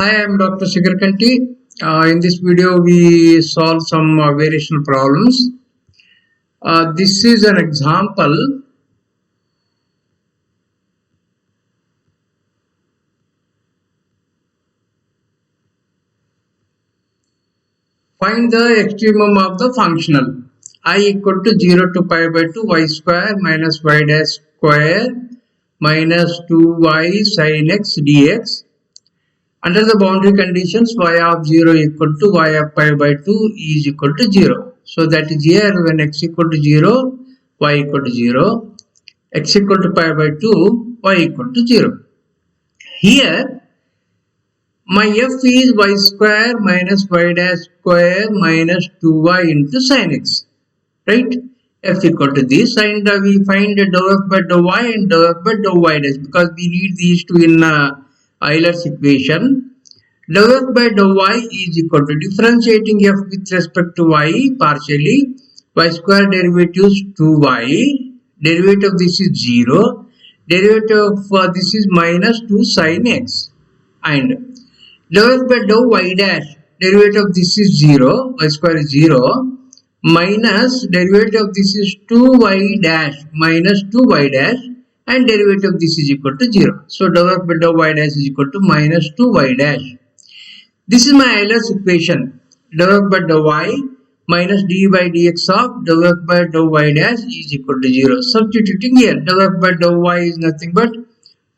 Hi, I am Dr. Shikhar Kanti. In this video, we solve some variational problems. This is an example. Find the extremum of the functional I equal to 0 to pi by 2 y square minus y dash square minus 2y sin x dx. Under the boundary conditions, y of 0 equal to y of pi by 2 is equal to 0. So that is here when x equal to 0, y equal to 0, x equal to pi by 2, y equal to 0. Here, my f is y square minus y dash square minus 2y into sin x. Right? F equal to this, and we find dou f by dou y and dou f by dou y dash because we need these two in Euler's equation. Dou f by dou y is equal to differentiating f with respect to y partially. Y square derivative is 2y. Derivative of this is 0. Derivative of this is minus 2 sin x. And dou f by dou y dash, derivative of this is 0. Y square is 0. Minus derivative of this is 2y dash minus 2y dash, and derivative of this is equal to 0. So dou f by dou y dash is equal to minus 2y dash. This is my Euler's equation. Dou f by dou y minus d by dx of dou f by dou y dash is equal to 0. Substituting here, dou f by dou y is nothing but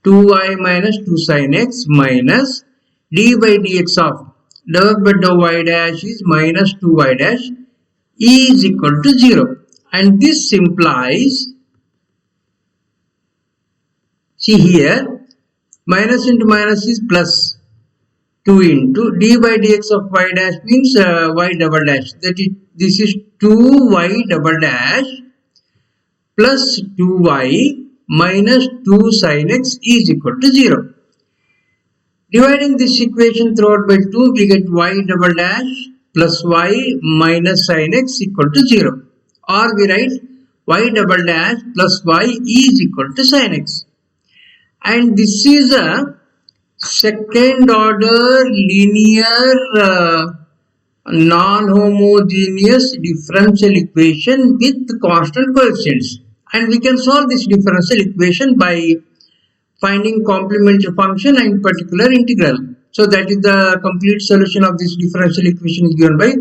2y minus 2 sin x minus d by dx of dou f by dou y dash is minus 2y dash is equal to 0. And this implies, see here, minus into minus is plus 2 into d by dx of y dash means y double dash. That is, this is 2y double dash plus 2y minus 2 sin x is equal to 0. Dividing this equation throughout by 2, we get y double dash plus y minus sin x equal to 0. Or we write y double dash plus y is equal to sin x. And this is a second order linear non-homogeneous differential equation with constant coefficients. And we can solve this differential equation by finding complementary function and particular integral. So that is the complete solution of this differential equation is given by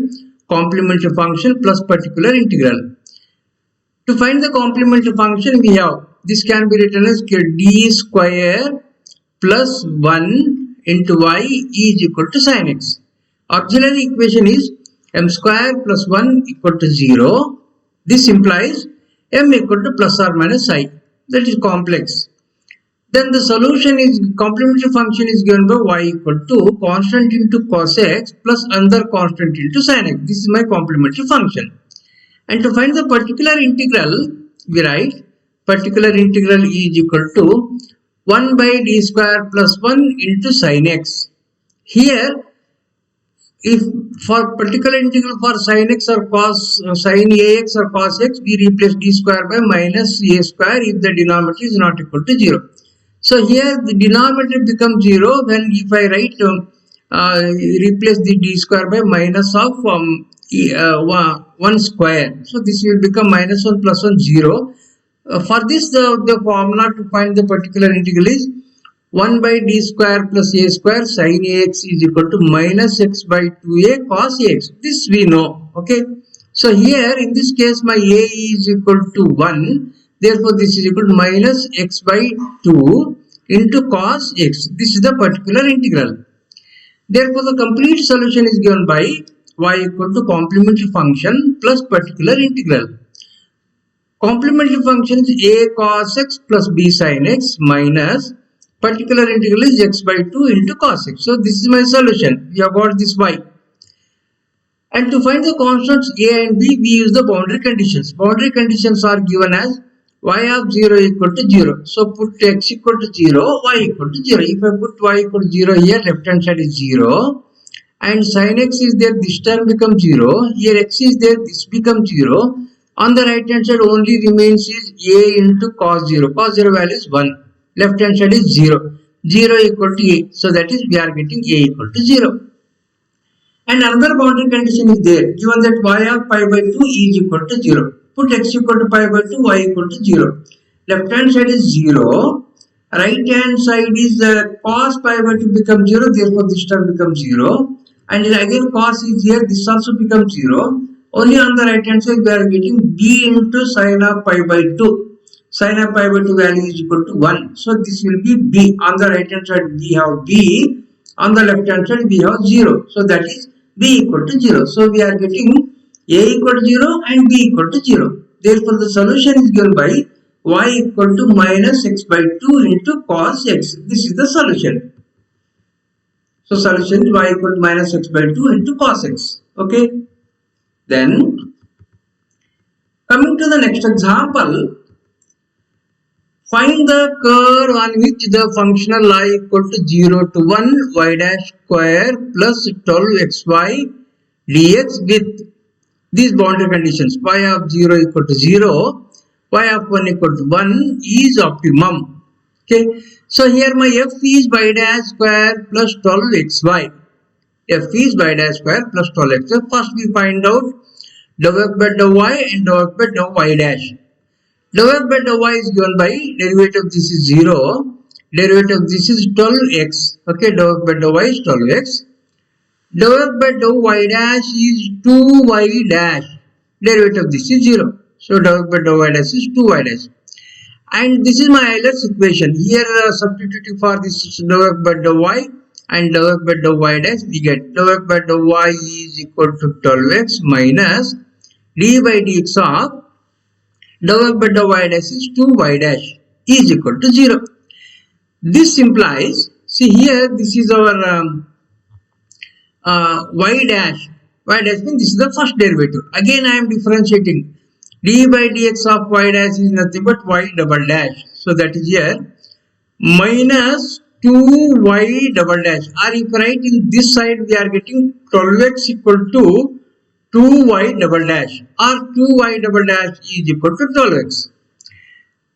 complementary function plus particular integral. To find the complementary function, we have this can be written as d square plus 1 into y is equal to sin x. Auxiliary equation is m square plus 1 equal to 0. This implies m equal to plus or minus I. That is complex. Then the solution is complementary function is given by y equal to constant into cos x plus another constant into sin x. This is my complementary function. And to find the particular integral, we write particular integral is equal to 1 by d square plus 1 into sin x. Here, if for particular integral for sin x or cos sin ax or cos x, we replace d square by minus a square if the denominator is not equal to 0. So here the denominator becomes 0 when if I write replace the d square by minus of 1 square. So this will become minus 1 plus 1 0. For this the formula to find the particular integral is 1 by d square plus a square sin ax is equal to minus x by 2a cos ax. This we know. Okay. So here in this case my a is equal to 1. Therefore, this is equal to minus x by 2 into cos x. This is the particular integral. Therefore, the complete solution is given by y equal to complementary function plus particular integral. Complementary function is a cos x plus b sin x minus particular integral is x by 2 into cos x. So, this is my solution. We have got this y. And to find the constants a and b, we use the boundary conditions. Boundary conditions are given as y of 0 equal to 0. So put x equal to 0, y equal to 0. If I put y equal to 0 here, left hand side is 0. And sin x is there, this term becomes 0. Here x is there, this becomes 0. On the right hand side only remains is a into cos 0. Cos 0 value is 1. Left hand side is 0. 0 equal to a. So that is we are getting a equal to 0. And another boundary condition is there. Given that y of pi by 2 is equal to 0. Put x equal to pi by 2, y equal to 0. Left hand side is 0. Right hand side is cos pi by 2 becomes 0. Therefore this term becomes 0. And again cos is here. This also becomes 0. Only on the right hand side we are getting b into sin of pi by 2. Sin of pi by 2 value is equal to 1. So this will be b. On the right hand side we have b. On the left hand side we have 0. So that is b equal to 0. So we are getting a equal to 0 and b equal to 0. Therefore the solution is given by y equal to minus x by 2 into cos x. This is the solution. So solution is y equal to minus x by 2 into cos x. Okay. Then coming to the next example, find the curve on which the functional y equal to 0 to 1 y dash square plus 12xy dx with these boundary conditions. Y of 0 equal to 0, y of 1 equal to 1 is optimum. Okay. So here my f is y dash square plus 12xy. F is y dash square plus 12xy. First we find out dou f by dou y and dou f by dou y dash. Dou f by dou y is given by derivative of this is 0, derivative of this is 12x. Okay, dou f by dou y is 12x. Dou f by dou y dash is 2y dash. Derivative of this is 0. So dou f by dou y dash is 2y dash. And this is my Euler's equation. Here substituting for this dou f by dou y and dou f by dou y dash, we get dou f by dou y is equal to 12x minus d by dx of dou f by dou y dash is 2y dash is equal to 0. This implies, see here this is our y dash. Y dash means this is the first derivative. Again I am differentiating. D by dx of y dash is nothing but y double dash. So that is here minus 2y double dash. Or if you write in this side we are getting 12x equal to 2y double dash or 2y double dash is equal to 12x.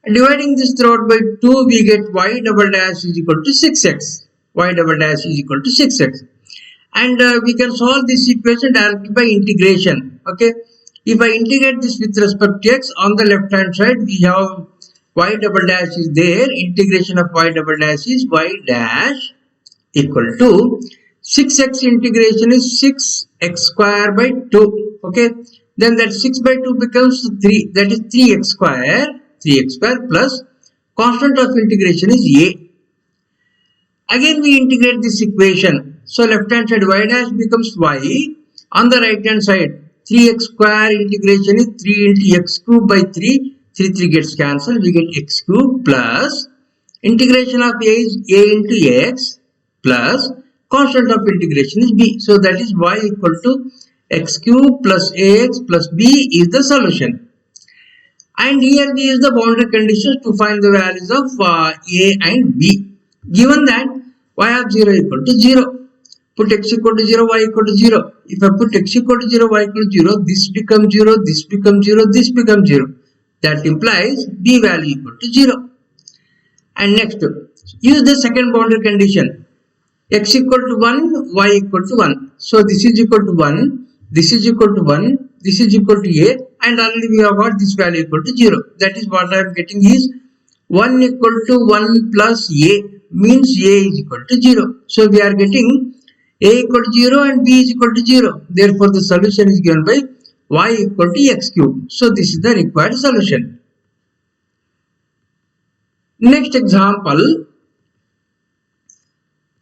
Dividing this throughout by 2 we get y double dash is equal to 6x. Y double dash is equal to 6x. And we can solve this equation directly by integration. Okay. If I integrate this with respect to x, on the left hand side we have y double dash is there. Integration of y double dash is y dash equal to 6x integration is 6x square by 2. Okay. Then that 6 by 2 becomes 3. That is 3x square. 3x square plus constant of integration is a. Again we integrate this equation. So left hand side y dash becomes y. On the right hand side 3x square integration is 3 into x cube by 3. 3 gets cancelled. We get x cube plus integration of a is a into x plus constant of integration is b. So that is y equal to x cube plus ax plus b is the solution. And here we use the boundary conditions to find the values of a and b. Given that y of 0 equal to 0. Put x equal to 0, y equal to 0. If I put x equal to 0, y equal to 0, this becomes 0, this becomes 0, this becomes 0. That implies b value equal to 0. And next, use the second boundary condition. X equal to 1, y equal to 1. So this is equal to 1, this is equal to 1, this is equal to a, and only we have got this value equal to 0. That is what I am getting is 1 equal to 1 plus a means a is equal to 0. So we are getting a equal to 0 and b is equal to 0. Therefore the solution is given by y equal to x cube. So this is the required solution. Next example.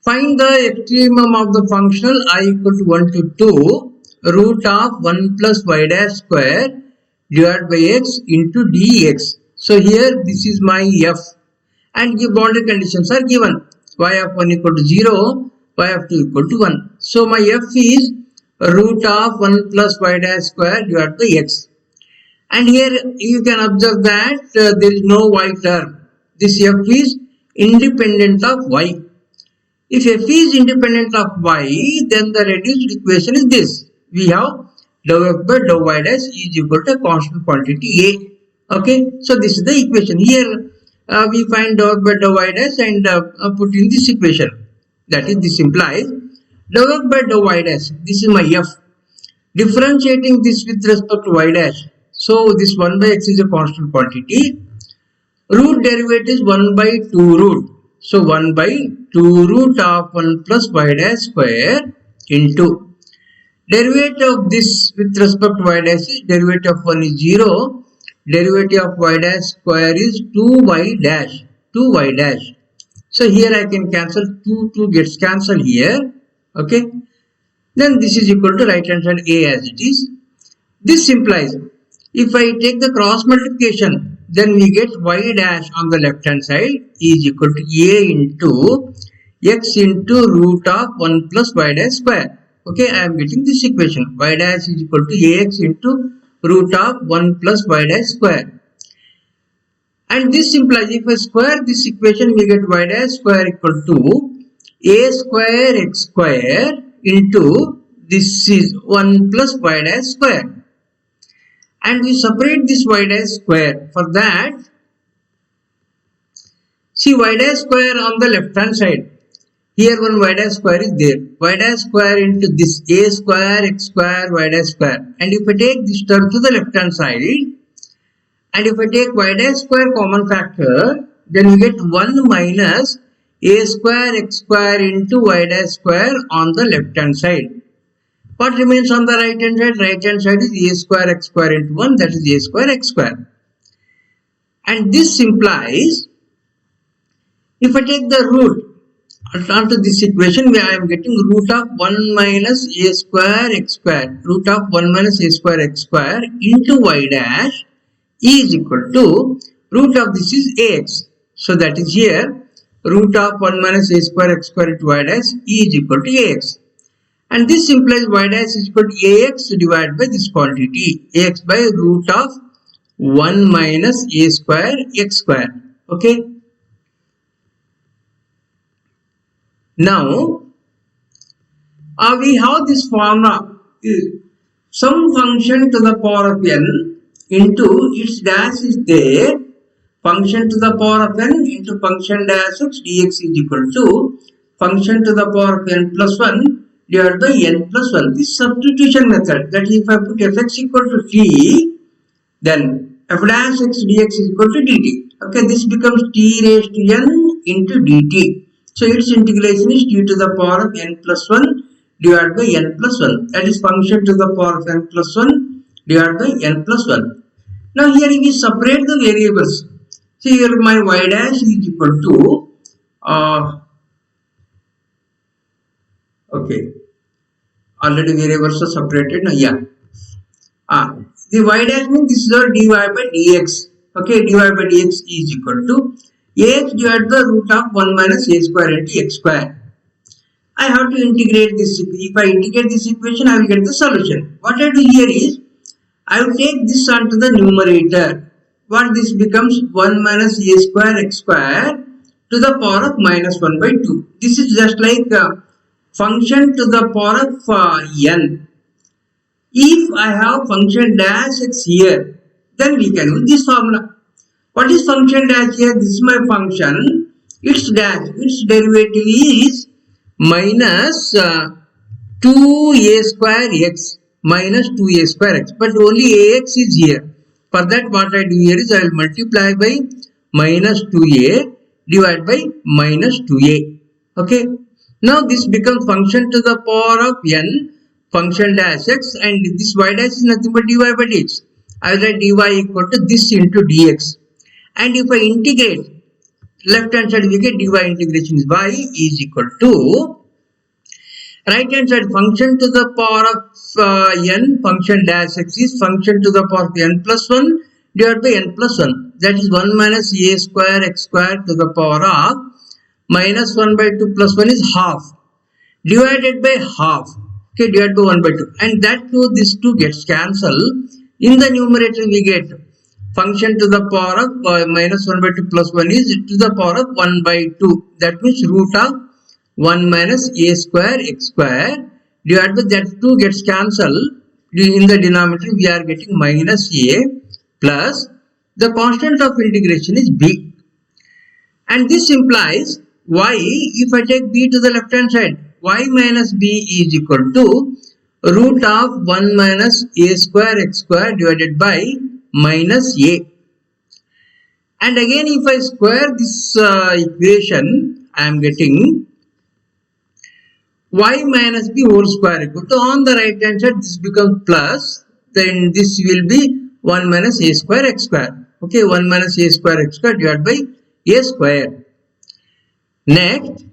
Find the extremum of the functional I equal to 1 to 2 root of 1 plus y dash square divided by x into dx. So here this is my f and give boundary conditions are given. Y of 1 equal to 0, y of 2 equal to 1. So my f is root of 1 plus y dash square divided by x. And here you can observe that there is no y term. This f is independent of y. If f is independent of y, then the reduced equation is this. We have dou f by dou y dash is equal to a constant quantity a. Okay, so this is the equation. Here we find dou by dou y dash and put in this equation. That is, this implies dou x by dou y dash. This is my f. Differentiating this with respect to y dash. So this 1 by x is a constant quantity. Root derivative is 1 by 2 root. So 1 by 2 root of 1 plus y dash square into derivative of this with respect to y dash is derivative of 1 is 0. Derivative of y dash square is 2y dash. 2y dash. So here I can cancel 2 gets cancelled here. Okay. Then this is equal to right hand side a as it is. This implies if I take the cross multiplication, then we get y dash on the left hand side is equal to a into x into root of 1 plus y dash square. Okay, I am getting this equation. Y dash is equal to ax into root of 1 plus y dash square. And this implies if I square this equation, we get y dash square equal to a square x square into this is 1 plus y dash square. And we separate this y dash square. For that, see y dash square on the left hand side. Here one y dash square is there. Y dash square into this a square x square y dash square. And if I take this term to the left hand side, and if I take y dash square common factor, then we get 1 minus a square x square into y dash square on the left hand side. What remains on the right hand side? Right hand side is a square x square into 1, that is a square x square. And this implies, if I take the root onto this equation, where I am getting root of 1 minus a square x square, root of 1 minus a square x square into y dash is equal to root of this is ax. So that is here, root of 1 minus a square x square into y dash is equal to ax. And this implies y dash is equal to ax divided by this quantity, ax by root of 1 minus a square x square. Okay. Now, we have this formula, some function to the power of n into its dash is there, function to the power of n into function dash x dx is equal to function to the power of n plus 1 divided by n plus 1. This substitution method, that if I put fx equal to t, then f dash x dx is equal to dt. Okay, this becomes t raised to n into dt. So its integration is t to the power of n plus 1 divided by n plus 1. That is function to the power of n plus 1 divided by n plus 1. Now here we separate the variables. See here my y dash is equal to okay, already variables are separated now. Yeah, the y dash means this is our dy by dx. Okay, dy by dx is equal to ax divided by root of 1 minus a square into x square. I have to integrate this. If I integrate this equation, I will get the solution. What I do here is, I will take this onto the numerator. What this becomes 1 minus a square x square to the power of minus 1 by 2. This is just like function to the power of n. If I have function dash x here, then we can use this formula. What is function dash here? This is my function. Its dash, its derivative is minus 2a square x minus 2a square x. But only ax is here. For that, what I do here is I will multiply by minus 2a divided by minus 2a. Okay. Now this becomes function to the power of n function dash x, and this y dash is nothing but dy by dx. I will write dy equal to this into dx. And if I integrate left hand side, we get dy integration is y is equal to right hand side function to the power of n function dash x is function to the power of n plus 1 divided by n plus 1. That is 1 minus a square x square to the power of minus 1 by 2 plus 1 is half divided by half. Okay, divided by 1 by 2. And that too, this 2 gets cancelled. In the numerator, we get function to the power of minus 1 by 2 plus 1 is to the power of 1 by 2. That means root of 1 minus a square x square divided by that 2 gets cancelled. In the denominator, we are getting minus a plus the constant of integration is b. And this implies y, if I take b to the left hand side, y minus b is equal to root of 1 minus a square x square divided by minus a. And again, if I square this equation, I am getting y minus b whole square equal to, on the right hand side this becomes plus, then this will be 1 minus a square x square. Okay, 1 minus a square x square divided by a square. Next,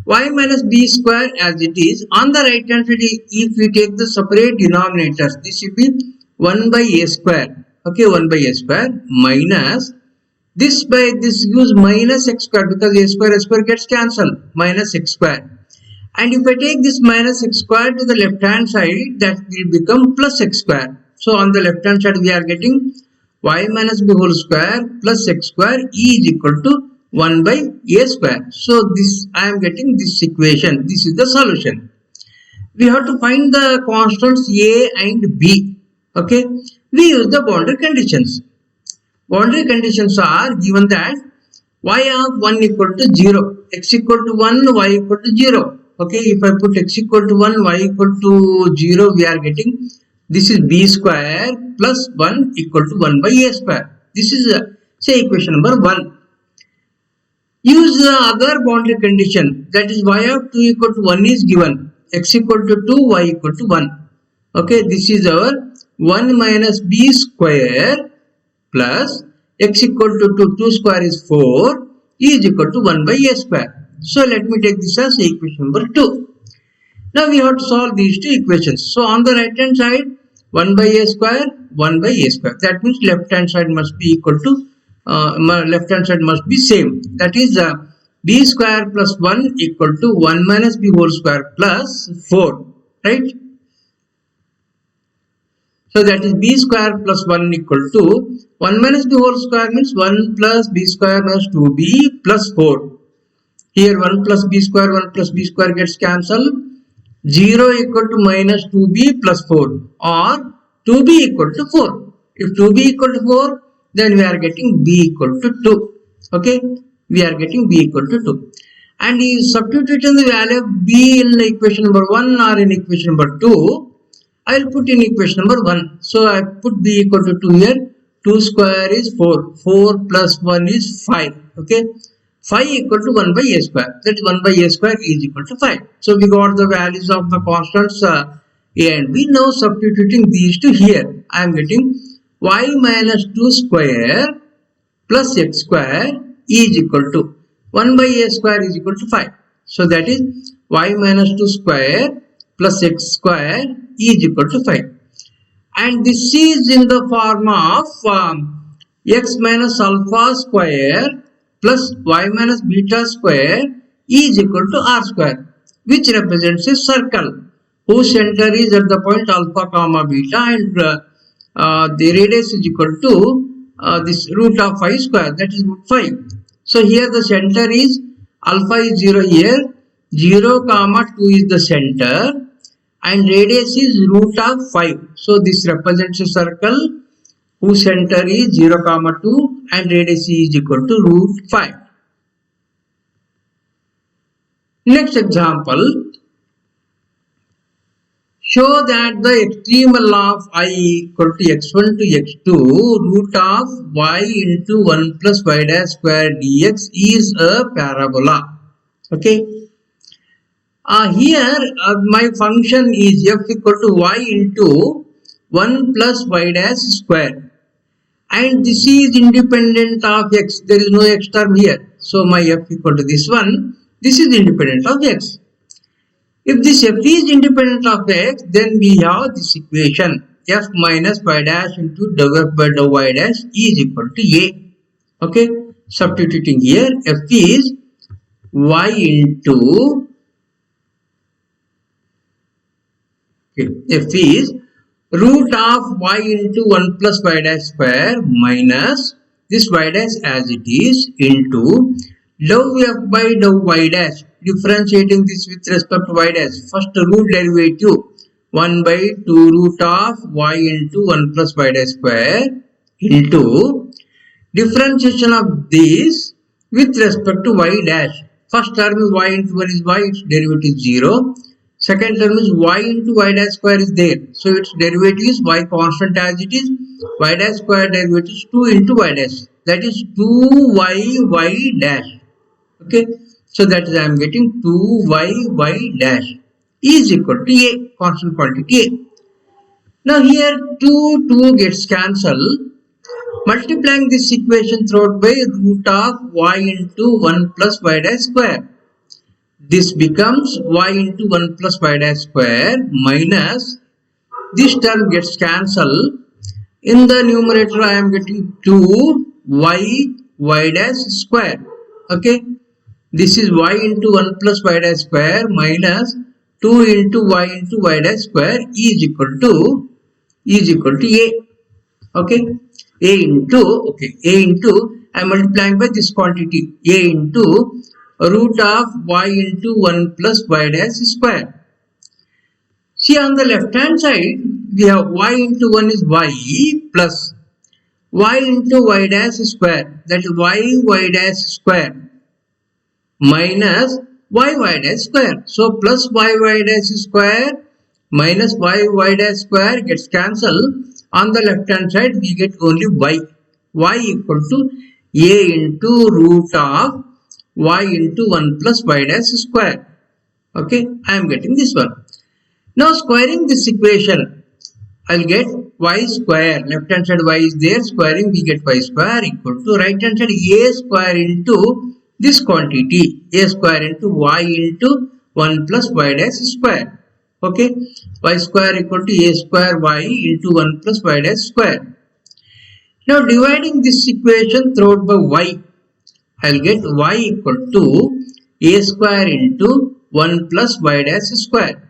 y minus b square as it is, on the right hand side if we take the separate denominators, this will be 1 by a square. Okay, 1 by a square minus this by this gives minus x square, because a square gets cancelled, minus x square. And if I take this minus x square to the left hand side, that will become plus x square. So on the left hand side we are getting y minus b whole square plus x square is equal to 1 by a square. So this I am getting this equation. This is the solution. We have to find the constants a and b. Okay, we use the boundary conditions. Boundary conditions are given that y of 1 equal to 0, x equal to 1, y equal to 0. Okay, if I put x equal to 1, y equal to 0, we are getting this is b square plus 1 equal to 1 by a square. This is say equation number 1. Use the other boundary condition, that is y of 2 equal to 1 is given, x equal to 2, y equal to 1. Okay, this is our 1 minus b square plus x equal to 2 square is 4 is equal to 1 by a square. So let me take this as equation number 2. Now we have to solve these two equations. So on the right hand side 1 by a square, 1 by a square. That means left hand side must be equal to left hand side must be same. That is b square plus 1 equal to 1 minus b whole square plus 4. Right? So that is b square plus 1 equal to 1 minus b whole square means 1 plus b square minus 2b plus 4. Here 1 plus b square gets cancelled. 0 equal to minus 2b plus 4 or 2b equal to 4. If 2b equal to 4, then we are getting b equal to 2. Okay, we are getting b equal to 2. And is substituting the value of b in equation number 1 or in equation number 2. I will put in equation number 1. So I put b equal to 2 here. 2 square is 4. 4 plus 1 is 5. Okay. 5 equal to 1 by a square. That is 1 by a square is equal to 5. So we got the values of the constants a and b. Now substituting these two here, I am getting y minus 2 square plus x square is equal to 1 by a square is equal to 5. So that is y minus 2 square plus x square is equal to 5. And this is in the form of x minus alpha square plus y minus beta square is equal to r square, which represents a circle whose center is at the point alpha comma beta, and the radius is equal to this root of 5 square, that is root 5. So here the center is alpha is 0 here, 0 comma 2 is the center, and radius is root of 5. So this represents a circle whose center is 0 comma 2 and radius is equal to root 5. Next example, show that the extremal of I equal to x1 to x2 root of y into 1 plus y dash square dx is a parabola. Okay. Here my function is f equal to y into 1 plus y dash square. And this is independent of x. There is no x term here. So my f equal to this one. This is independent of x. If this f is independent of x, then we have this equation f minus y dash into dou f by dou y dash is equal to a. Okay. Substituting here, f is y into f is root of y into 1 plus y dash square minus this y dash as it is into dou f by dou y dash, differentiating this with respect to y dash. First root derivative 1 by 2 root of y into 1 plus y dash square into differentiation of this with respect to y dash. First term is y into 1 is y, its derivative is 0. Second term is y into y dash square is there. So its derivative is y constant as it is. Y dash square derivative is 2 into y dash. That is 2y dash. Okay. So that is I am getting 2y dash is equal to a constant quantity a. Now here 2 gets cancelled. Multiplying this equation throughout by root of y into 1 plus y dash square. This becomes y into 1 plus y dash square minus this term gets cancelled. In the numerator I am getting 2y dash square. Okay. This is y into 1 plus y dash square minus 2 into y dash square is equal to a. Okay. A into I am multiplying by this quantity a into root of y into 1 plus y dash square. See, on the left hand side we have y into 1 is y plus y into y dash square, that is y dash square minus y dash square. So plus y dash square minus y dash square gets cancelled. On the left hand side we get only y equal to a into root of y into 1 plus y dash square. Okay, I am getting this one. Now squaring this equation, I will get y square. Left hand side y is there, squaring we get y square equal to right hand side a square into this quantity a square into y into 1 plus y dash square. Okay, y square equal to a square y into 1 plus y dash square. Now dividing this equation throughout by y, I will get y equal to a square into 1 plus y dash square.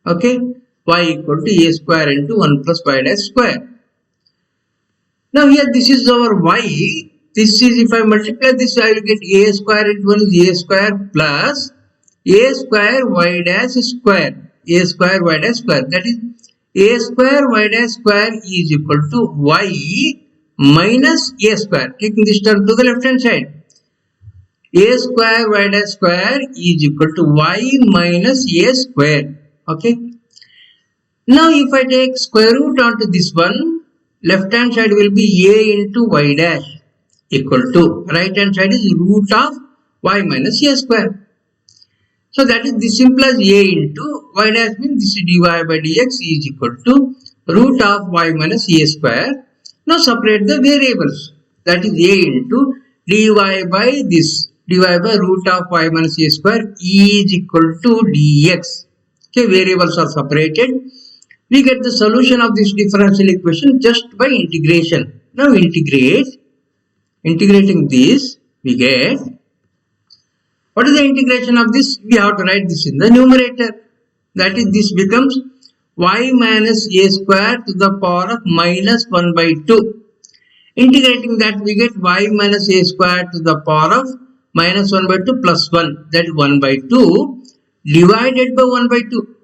Okay, y equal to a square into 1 plus y dash square. Now here this is our y. This is, if I multiply this, I will get a square into 1 is a square plus a square y dash square. A square y dash square, that is a square y dash square is equal to y minus a square. Taking this term to the left hand side, a square y dash square is equal to y minus a square. Okay. Now if I take square root onto this one, left hand side will be a into y dash equal to right hand side is root of y minus a square. So that is, this implies a into y dash means this dy by dx is equal to root of y minus a square. Now separate the variables, that is a into dy by this dy by root of y minus a square is equal to dx. Okay, variables are separated. We get the solution of this differential equation just by integration. Now integrating this, we get, what is the integration of this? We have to write this in the numerator. That is, this becomes y minus a square to the power of minus 1 by 2. Integrating that, we get y minus a square to the power of minus 1 by 2 plus 1. That is 1 by 2 divided by 1 by 2.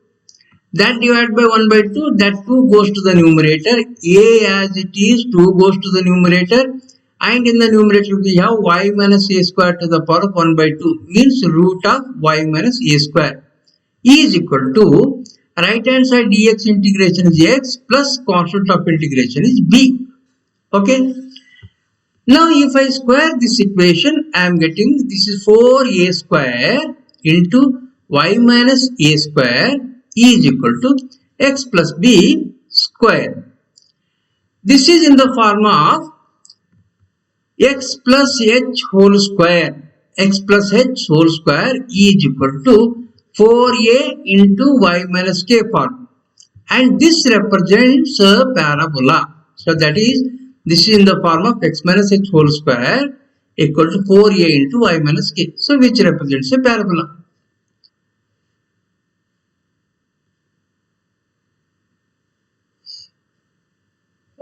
That divided by 1 by 2, that 2 goes to the numerator. A as it is, 2 goes to the numerator. And in the numerator we have y minus a square to the power of 1 by 2 means root of y minus a square is equal to right hand side dx integration is x plus constant of integration is b. Okay. Now if I square this equation, I am getting, this is 4a square into y minus a square is equal to x plus b square. This is in the form of x plus h whole square. X plus h whole square is equal to 4a into y minus k form. And this represents a parabola. So that is, this is in the form of x minus h whole square equal to 4a into y minus k. So which represents a parabola.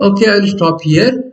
Okay, I will stop here.